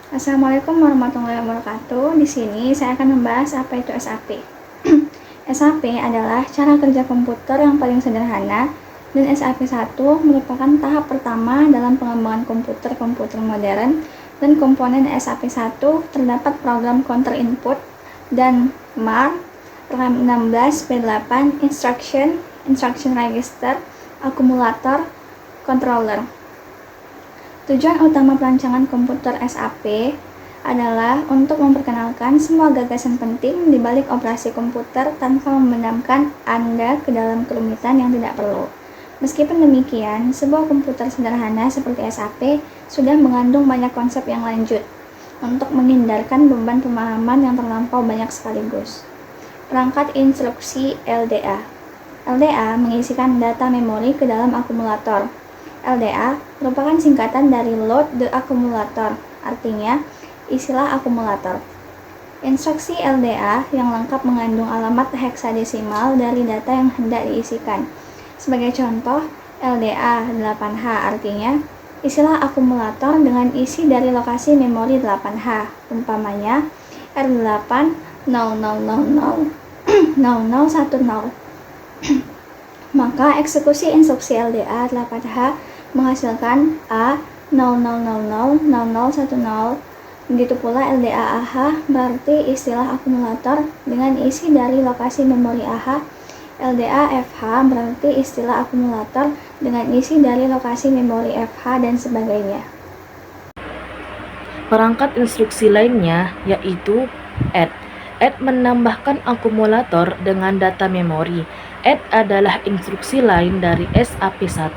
Assalamualaikum warahmatullahi wabarakatuh. Di sini saya akan membahas apa itu SAP. SAP adalah cara kerja komputer yang paling sederhana, dan SAP1 merupakan tahap pertama dalam pengembangan komputer modern. Dan komponen SAP1 terdapat program counter input dan MAR, RAM 16, P8, instruction register, akumulator, controller. Tujuan utama perancangan komputer SAP adalah untuk memperkenalkan semua gagasan penting di balik operasi komputer tanpa memendamkan Anda ke dalam kerumitan yang tidak perlu. Meskipun demikian, sebuah komputer sederhana seperti SAP sudah mengandung banyak konsep yang lanjut untuk menghindarkan beban pemahaman yang terlampau banyak sekaligus. Perangkat instruksi LDA. LDA mengisikan data memori ke dalam akumulator. LDA merupakan singkatan dari Load the Accumulator, artinya isilah akumulator. Instruksi LDA yang lengkap mengandung alamat heksadesimal dari data yang hendak diisikan. Sebagai contoh, LDA 8H artinya isilah akumulator dengan isi dari lokasi memori 8H, umpamanya R8 0000 0010. Maka eksekusi instruksi LDA 8H menghasilkan A 0000 0010. Begitu pula LDA AH berarti istilah akumulator dengan isi dari lokasi memori AH. LDA FH berarti istilah akumulator dengan isi dari lokasi memori FH dan sebagainya. Perangkat instruksi lainnya yaitu add. Add menambahkan akumulator dengan data memori. Add adalah instruksi lain dari SAP1.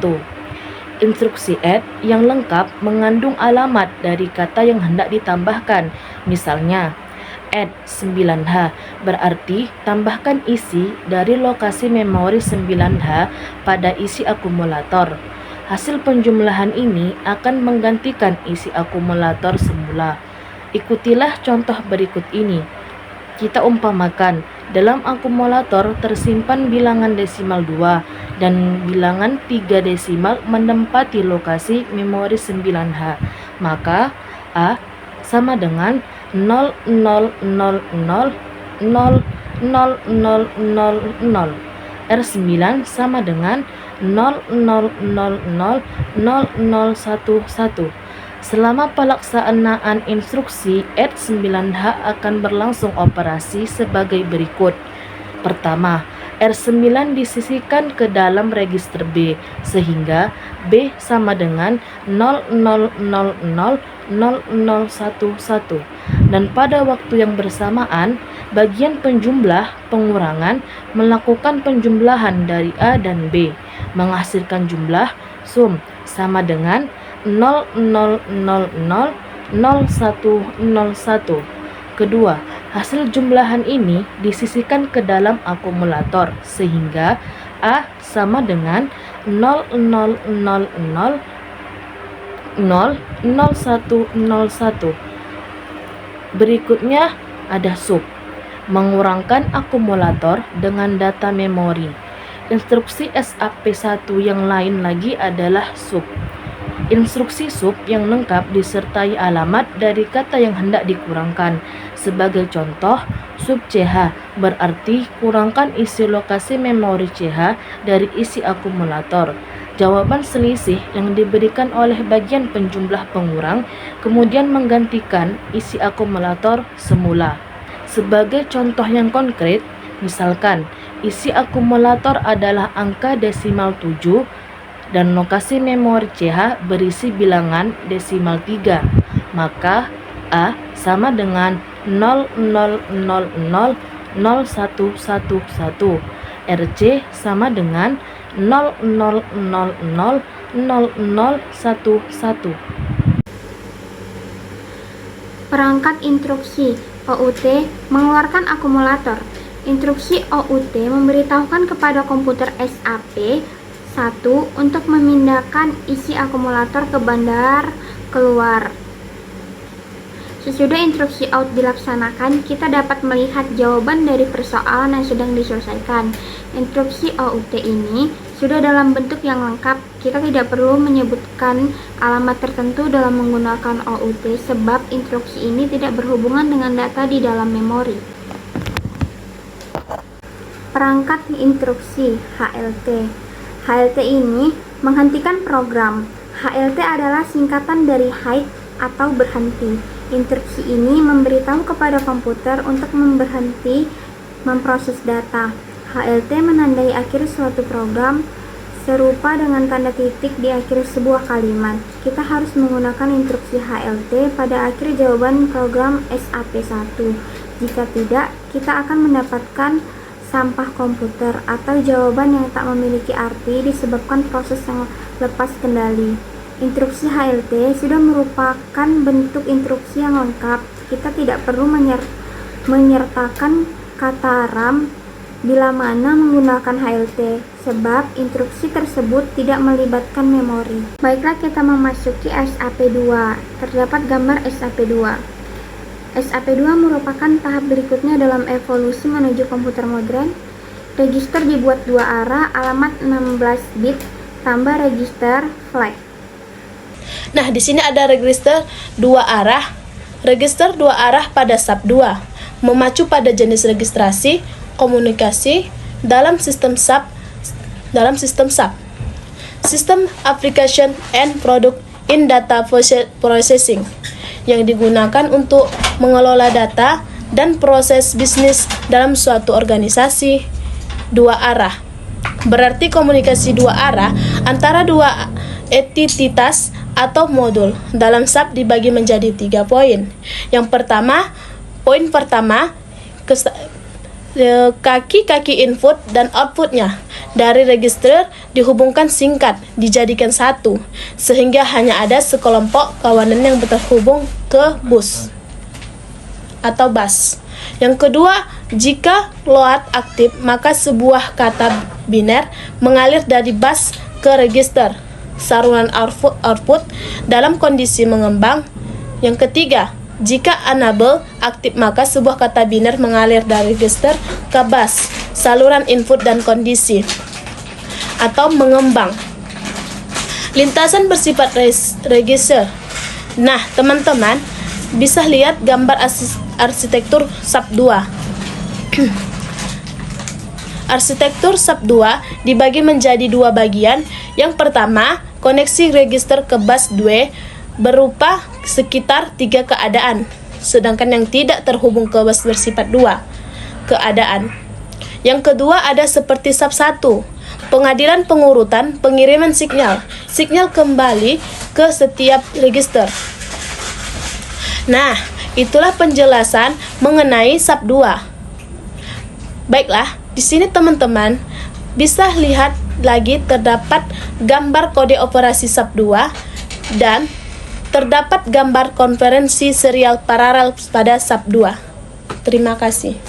Instruksi add yang lengkap mengandung alamat dari kata yang hendak ditambahkan. Misalnya, add 9H berarti tambahkan isi dari lokasi memori 9H pada isi akumulator. Hasil penjumlahan ini akan menggantikan isi akumulator semula. Ikutilah contoh berikut ini. Kita umpamakan, dalam akumulator tersimpan bilangan desimal 2 dan bilangan 3 desimal menempati lokasi memori 9H. Maka A sama dengan 00000000. R9 sama dengan 00000011. Selama pelaksanaan instruksi add 9H akan berlangsung operasi sebagai berikut. Pertama, R9 disisihkan ke dalam register B sehingga B sama dengan 00000011 dan pada waktu yang bersamaan bagian penjumlah pengurangan melakukan penjumlahan dari A dan B menghasilkan jumlah sum sama dengan 00000101. Kedua, hasil jumlahan ini disisihkan ke dalam akumulator sehingga A sama dengan 0000000101. Berikutnya ada sub, mengurangkan akumulator dengan data memori. Instruksi SAP1 yang lain lagi adalah sub. Instruksi sub yang lengkap disertai alamat dari kata yang hendak dikurangkan. Sebagai contoh, sub CH berarti kurangkan isi lokasi memori CH dari isi akumulator. Jawaban selisih yang diberikan oleh bagian penjumlah pengurang kemudian menggantikan isi akumulator semula. Sebagai contoh yang konkret, misalkan isi akumulator adalah angka desimal 7 dan lokasi memori CH berisi bilangan desimal 3, maka A sama dengan 00000111, RC sama dengan 00000011. Perangkat instruksi OUT mengeluarkan akumulator. Instruksi OUT memberitahukan kepada komputer SAP 1 untuk memindahkan isi akumulator ke bandar keluar. Sesudah instruksi out dilaksanakan, kita dapat melihat jawaban dari persoalan yang sedang diselesaikan. Instruksi OUT ini sudah dalam bentuk yang lengkap. Kita tidak perlu menyebutkan alamat tertentu dalam menggunakan OUT sebab instruksi ini tidak berhubungan dengan data di dalam memori. Perangkat instruksi HLT. HLT ini menghentikan program. HLT adalah singkatan dari hide atau berhenti. Instruksi ini memberitahu kepada komputer untuk berhenti memproses data. HLT menandai akhir suatu program serupa dengan tanda titik di akhir sebuah kalimat. Kita harus menggunakan instruksi HLT pada akhir jawaban program SAP1. Jika tidak, kita akan mendapatkan sampah komputer atau jawaban yang tak memiliki arti disebabkan proses yang lepas kendali. Instruksi HLT sudah merupakan bentuk instruksi yang lengkap. Kita tidak perlu menyertakan kata RAM bila mana menggunakan HLT, sebab instruksi tersebut tidak melibatkan memori. Baiklah, kita memasuki SAP2. Terdapat gambar SAP2. SAP2 merupakan tahap berikutnya dalam evolusi menuju komputer modern. Register dibuat dua arah, alamat 16 bit, tambah register flag. Nah, di sini ada register dua arah. Register dua arah pada SAP2 memacu pada jenis registrasi komunikasi dalam sistem SAP. System Application and Product in Data Processing yang digunakan untuk mengelola data dan proses bisnis dalam suatu organisasi dua arah. Berarti komunikasi dua arah antara dua entitas atau modul dalam SAP dibagi menjadi 3 poin. Poin pertama, kaki-kaki input dan outputnya dari register dihubungkan singkat, dijadikan satu, sehingga hanya ada sekelompok kawanan yang terhubung ke bus atau bus. Yang kedua, jika load aktif, maka sebuah kata biner mengalir dari bus ke register, saluran output dalam kondisi mengembang. Yang ketiga, jika enable aktif, maka sebuah kata biner mengalir dari register ke bus, saluran input dan kondisi atau mengembang. Lintasan bersifat register. Nah, teman-teman bisa lihat gambar arsitektur SAP2. Arsitektur SAP2 dibagi menjadi dua bagian. Yang pertama, koneksi register ke bus 2 berupa sekitar 3 keadaan, sedangkan yang tidak terhubung ke bus bersifat 2 keadaan. Yang kedua ada seperti SAP1, pengadilan pengurutan pengiriman signal kembali ke setiap register. Nah, itulah penjelasan mengenai SAP2. Baiklah, di sini teman-teman bisa lihat lagi terdapat gambar kode operasi SAP2 dan terdapat gambar konferensi serial paralel pada SAP2. Terima kasih.